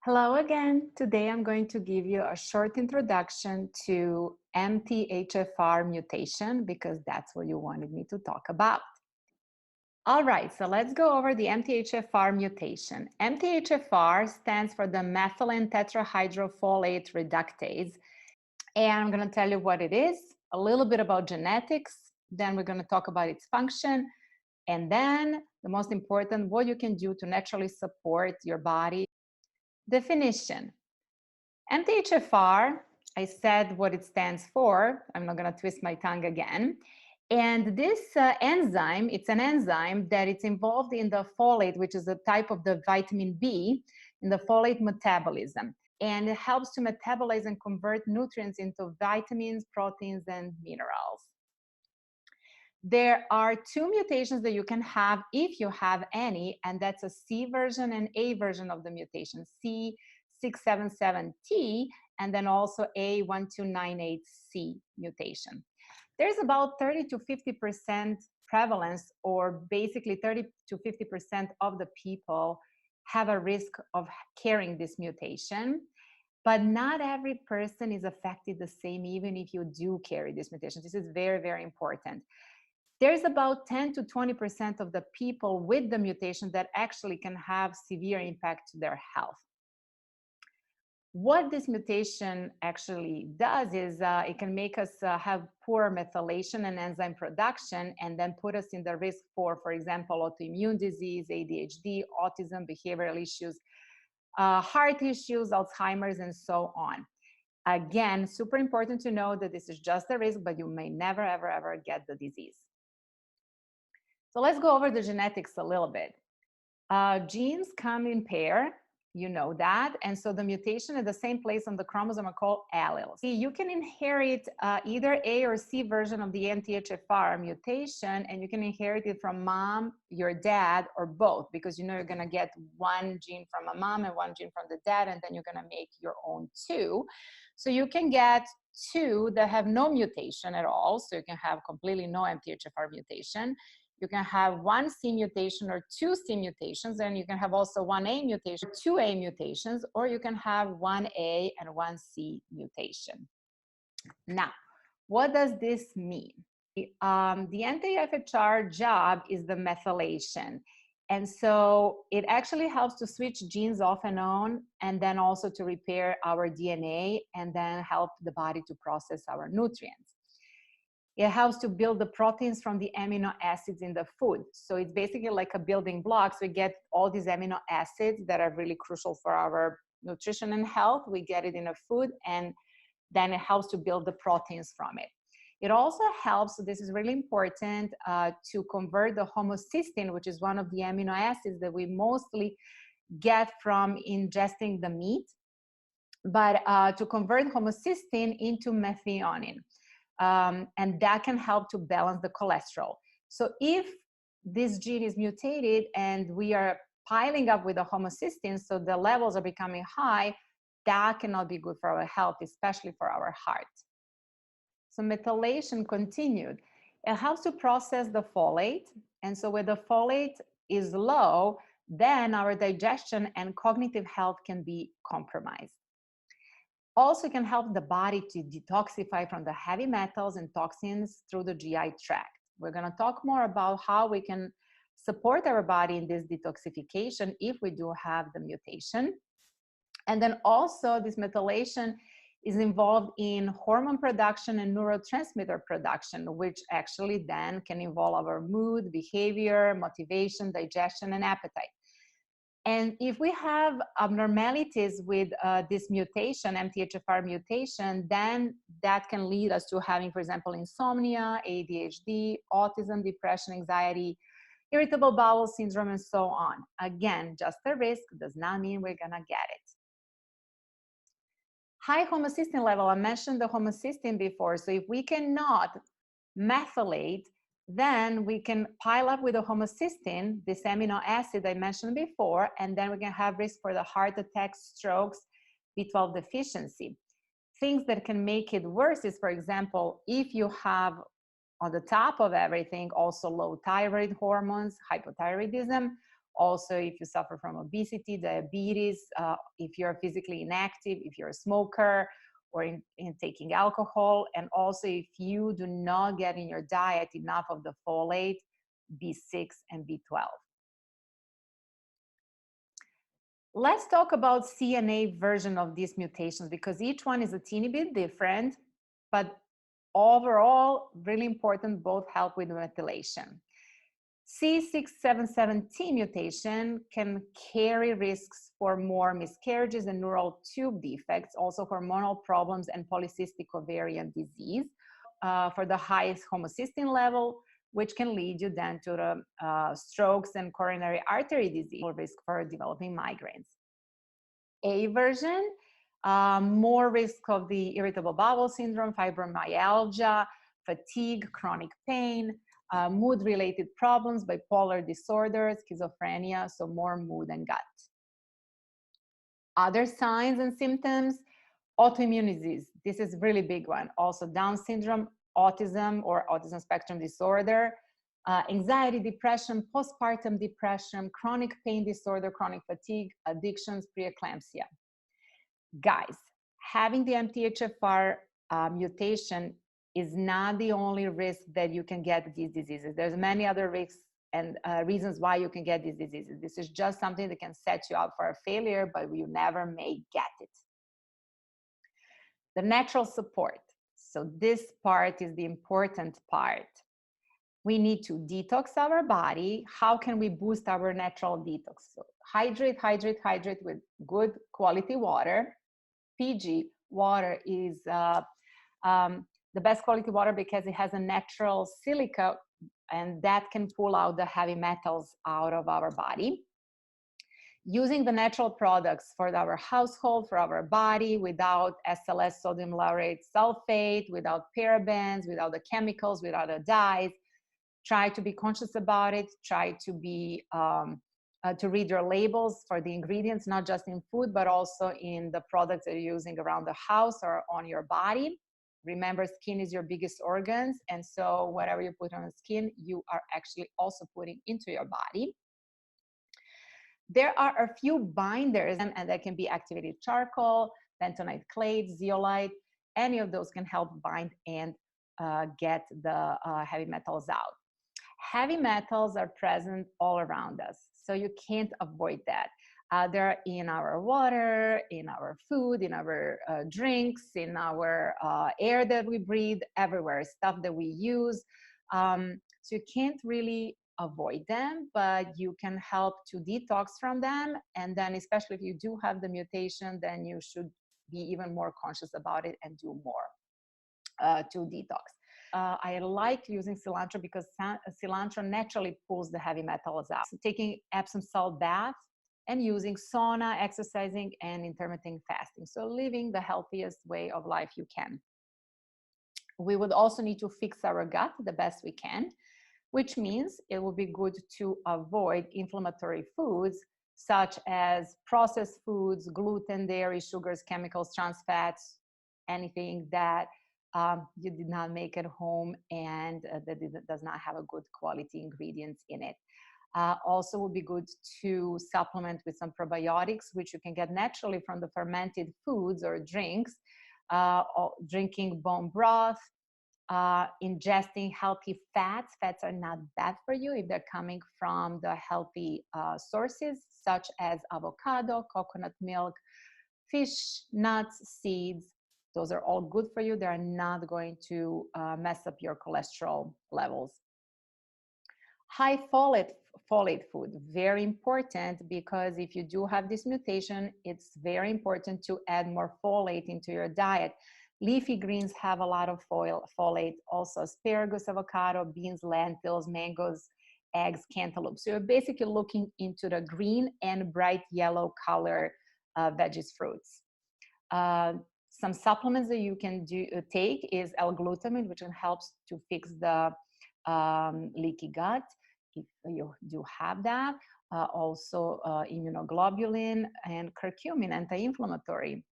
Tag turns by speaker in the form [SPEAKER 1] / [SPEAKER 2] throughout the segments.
[SPEAKER 1] Hello again. Today I'm going to give you a short introduction to MTHFR mutation because that's what you wanted me to talk about. All right, so let's go over the MTHFR mutation. MTHFR stands for the methylene tetrahydrofolate reductase. And I'm going to tell you what it is, a little bit about genetics, then we're going to talk about its function, and then the most important, what you can do to naturally support your body. Definition. MTHFR, I said what it stands for. I'm not going to twist my tongue again. And this enzyme, it's an enzyme that it's involved in the folate, which is a type of the vitamin B, in the folate metabolism. And it helps to metabolize and convert nutrients into vitamins, proteins, and minerals. There are two mutations that you can have if you have any, and that's a C version and A version of the mutation, C677T, and then also A1298C mutation. There's about 30 to 50% prevalence, or basically 30 to 50% of the people have a risk of carrying this mutation. But not every person is affected the same, even if you do carry this mutation. This is very, very important. There's about 10 to 20% of the people with the mutation that actually can have severe impact to their health. What this mutation actually does is it can make us have poor methylation and enzyme production, and then put us in the risk for example, autoimmune disease, ADHD, autism, behavioral issues, heart issues, Alzheimer's, and so on. Again, super important to know that this is just a risk, but you may never, ever, ever get the disease. So let's go over the genetics a little bit. Genes come in pair, you know that. And so the mutation at the same place on the chromosome are called alleles. You can inherit either A or C version of the MTHFR mutation, and you can inherit it from mom, your dad, or both, because you know you're gonna get one gene from a mom and one gene from the dad, and then you're gonna make your own two. So you can get two that have no mutation at all. So you can have completely no MTHFR mutation. You can have one C mutation or two C mutations, and you can have also one A mutation, two A mutations, or you can have one A and one C mutation. Now, what does this mean? The MTHFR job is the methylation. And so it actually helps to switch genes off and on, and then also to repair our DNA, and then help the body to process our nutrients. It helps to build the proteins from the amino acids in the food. So it's basically like a building block. So we get all these amino acids that are really crucial for our nutrition and health. We get it in a food, and then it helps to build the proteins from it. It also helps, so this is really important, to convert the homocysteine, which is one of the amino acids that we mostly get from ingesting the meat, but to convert homocysteine into methionine. And that can help to balance the cholesterol. So if this gene is mutated and we are piling up with the homocysteine, so the levels are becoming high, that cannot be good for our health, especially for our heart. So methylation continued. It helps to process the folate. And so when the folate is low, then our digestion and cognitive health can be compromised. Also can help the body to detoxify from the heavy metals and toxins through the GI tract. We're going to talk more about how we can support our body in this detoxification if we do have the mutation. And then also this methylation is involved in hormone production and neurotransmitter production, which actually then can involve our mood, behavior, motivation, digestion, and appetite. And if we have abnormalities with this mutation, MTHFR mutation, then that can lead us to having, for example, insomnia, ADHD, autism, depression, anxiety, irritable bowel syndrome, and so on. Again, just a risk does not mean we're gonna get it. High homocysteine level, I mentioned the homocysteine before. So if we cannot methylate, then we can pile up with the homocysteine, this amino acid I mentioned before, and then we can have risk for the heart attacks, strokes, B12 deficiency. Things that can make it worse is, for example, if you have on the top of everything also low thyroid hormones, hypothyroidism, Also, if you suffer from obesity, diabetes, if you're physically inactive, if you're a smoker, or in taking alcohol, and also if you do not get in your diet enough of the folate, B6, and B12. Let's talk about CNA version of these mutations, because each one is a teeny bit different, but overall, really important, both help with methylation. C677T mutation can carry risks for more miscarriages and neural tube defects, also hormonal problems and polycystic ovarian disease for the highest homocysteine level, which can lead you then to the strokes and coronary artery disease, or risk for developing migraines. A version, more risk of the irritable bowel syndrome, fibromyalgia, fatigue, chronic pain, mood-related problems, bipolar disorder, schizophrenia, so more mood and gut. Other signs and symptoms, autoimmune disease. This is a really big one. Also Down syndrome, autism or autism spectrum disorder, anxiety, depression, postpartum depression, chronic pain disorder, chronic fatigue, addictions, preeclampsia. Guys, having the MTHFR mutation is not the only risk that you can get these diseases. There's many other risks and reasons why you can get these diseases. This is just something that can set you up for a failure, but you never may get it. The natural support. So this part is the important part. We need to detox our body. How can we boost our natural detox? So hydrate, hydrate, hydrate with good quality water. PG water is the best quality water because it has a natural silica, and that can pull out the heavy metals out of our body. Using the natural products for our household, for our body, without SLS, sodium laurate sulfate, without parabens, without the chemicals, without the dyes. Try to be conscious about it. Try to be to read your labels for the ingredients, not just in food, but also in the products that you're using around the house or on your body. Remember, skin is your biggest organs, and so whatever you put on the skin, you are actually also putting into your body. There are a few binders, and that can be activated charcoal, bentonite clay, zeolite. Any of those can help bind and get the heavy metals out. Heavy metals are present all around us, so you can't avoid that. They're in our water, in our food, in our drinks, in our air that we breathe, everywhere, stuff that we use. So you can't really avoid them, but you can help to detox from them. And then especially if you do have the mutation, then you should be even more conscious about it and do more to detox. I like using cilantro because cilantro naturally pulls the heavy metals out. So taking Epsom salt bath and using sauna, exercising, and intermittent fasting. So living the healthiest way of life you can. We would also need to fix our gut the best we can, which means it will be good to avoid inflammatory foods such as processed foods, gluten, dairy, sugars, chemicals, trans fats, anything that you did not make at home and that does not have a good quality ingredients in it. Also would be good to supplement with some probiotics, which you can get naturally from the fermented foods or drinks, drinking bone broth, ingesting healthy fats. Fats are not bad for you if they're coming from the healthy sources, such as avocado, coconut milk, fish, nuts, seeds. Those are all good for you. They're not going to mess up your cholesterol levels. High folate food, very important, because if you do have this mutation, it's very important to add more folate into your diet. Leafy greens have a lot of folate, also asparagus, avocado, beans, lentils, mangoes, eggs, cantaloupe. So you're basically looking into the green and bright yellow color veggies, fruits. Some supplements that you can take is L-glutamine, which helps to fix the leaky gut, if you do have that. Also immunoglobulin and curcumin, anti-inflammatory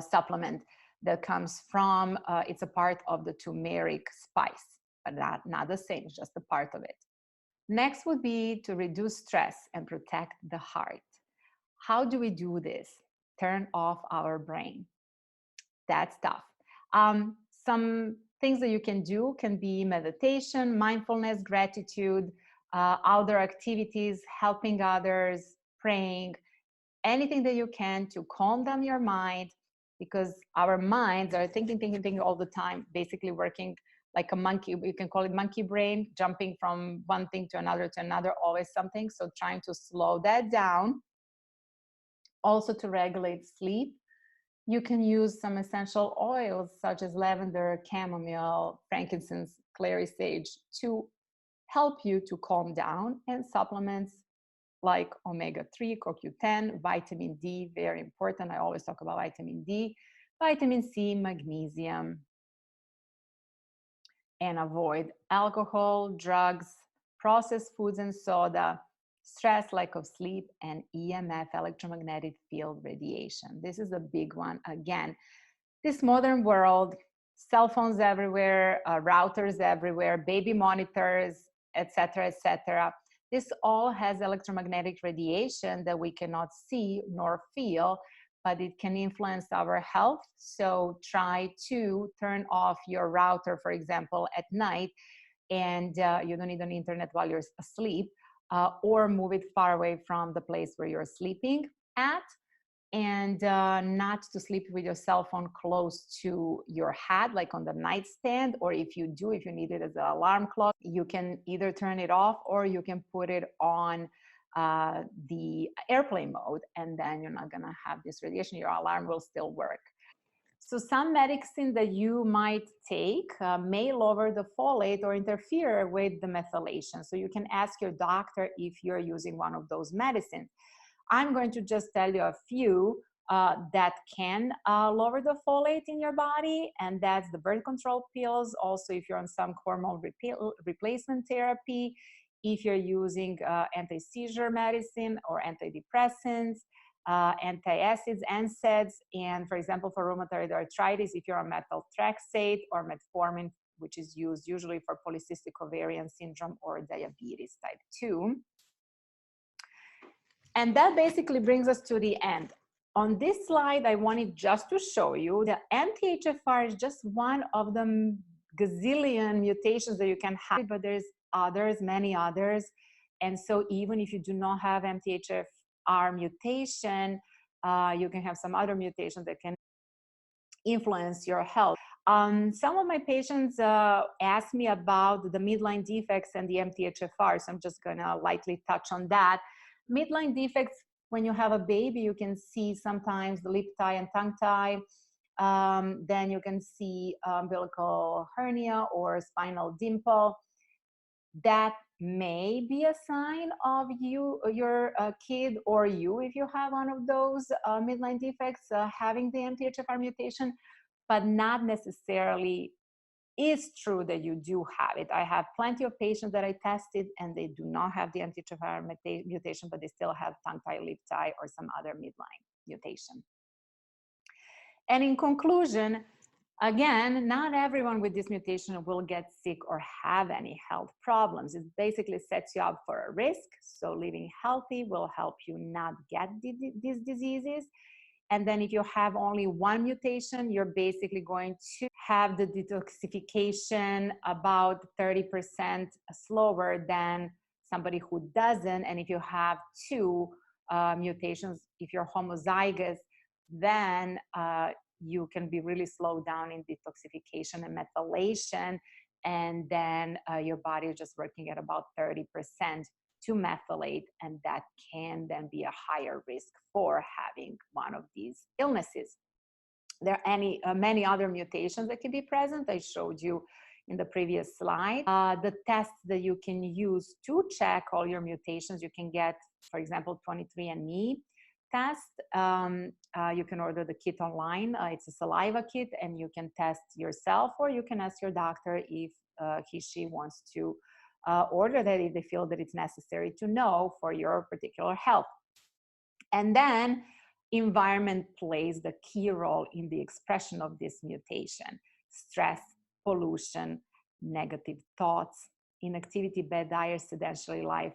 [SPEAKER 1] supplement that comes from, it's a part of the turmeric spice, but not the same, it's just a part of it. Next would be to reduce stress and protect the heart. How do we do this? Turn off our brain. That's tough. Some things that you can do can be meditation, mindfulness, gratitude, outdoor activities, helping others, praying, anything that you can to calm down your mind, because our minds are thinking all the time, basically working like a monkey. You can call it monkey brain, jumping from one thing to another, always something. So trying to slow that down. Also to regulate sleep, you can use some essential oils such as lavender, chamomile, frankincense, clary sage to help you to calm down, and supplements like omega-3, CoQ10, vitamin D, very important. I always talk about vitamin D, vitamin C, magnesium, and avoid alcohol, drugs, processed foods and soda, stress, lack of sleep, and EMF, electromagnetic field radiation. This is a big one. Again, this modern world, cell phones everywhere, routers everywhere, baby monitors, etc., etc. This all has electromagnetic radiation that we cannot see nor feel, but it can influence our health. So try to turn off your router, for example, at night, and you don't need an internet while you're asleep, or move it far away from the place where you're sleeping at, and not to sleep with your cell phone close to your head, like on the nightstand, or if you need it as an alarm clock, you can either turn it off or you can put it on the airplane mode, and then you're not gonna have this radiation. Your alarm will still work. So some medicine that you might take may lower the folate or interfere with the methylation. So you can ask your doctor if you're using one of those medicines. I'm going to just tell you a few that can lower the folate in your body, and that's the birth control pills. Also, if you're on some hormone replacement therapy, if you're using anti-seizure medicine or antidepressants, antacids, NSAIDs, and for example, for rheumatoid arthritis, if you're on methotrexate or metformin, which is used usually for polycystic ovarian syndrome or diabetes type 2. And that basically brings us to the end. On this slide, I wanted just to show you that MTHFR is just one of the gazillion mutations that you can have, but there's others, many others. And so even if you do not have MTHFR mutation, you can have some other mutations that can influence your health. Some of my patients ask me about the midline defects and the MTHFR, so I'm just gonna lightly touch on that. Midline defects, when you have a baby, you can see sometimes the lip tie and tongue tie. Then you can see umbilical hernia or spinal dimple. That may be a sign of your kid, or you, if you have one of those midline defects, having the MTHFR mutation, but not necessarily is true that you do have it. I have plenty of patients that I tested and they do not have the MTHFR mutation, but they still have tongue tie, lip tie, or some other midline mutation. And in conclusion, again, not everyone with this mutation will get sick or have any health problems. It basically sets you up for a risk. So living healthy will help you not get these diseases. And then if you have only one mutation, you're basically going to have the detoxification about 30% slower than somebody who doesn't. And if you have two mutations, if you're homozygous, then you can be really slowed down in detoxification and methylation. And then your body is just working at about 30% to methylate, and that can then be a higher risk for having one of these illnesses. There are many other mutations that can be present. I showed you in the previous slide. The tests that you can use to check all your mutations, you can get, for example, 23andMe test. You can order the kit online. It's a saliva kit, and you can test yourself, or you can ask your doctor if she wants to order that, if they feel that it's necessary to know for your particular health. And then environment plays the key role in the expression of this mutation. Stress, pollution, negative thoughts, inactivity, bad diet, sedentary life,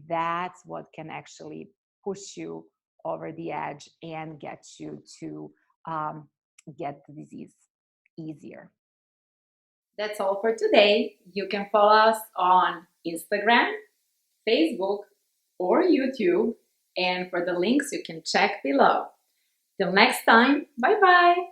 [SPEAKER 1] that's what can actually push you over the edge and get you to get the disease easier. That's all for today. You can follow us on Instagram, Facebook, or YouTube. And for the links, you can check below. Till next time, bye bye.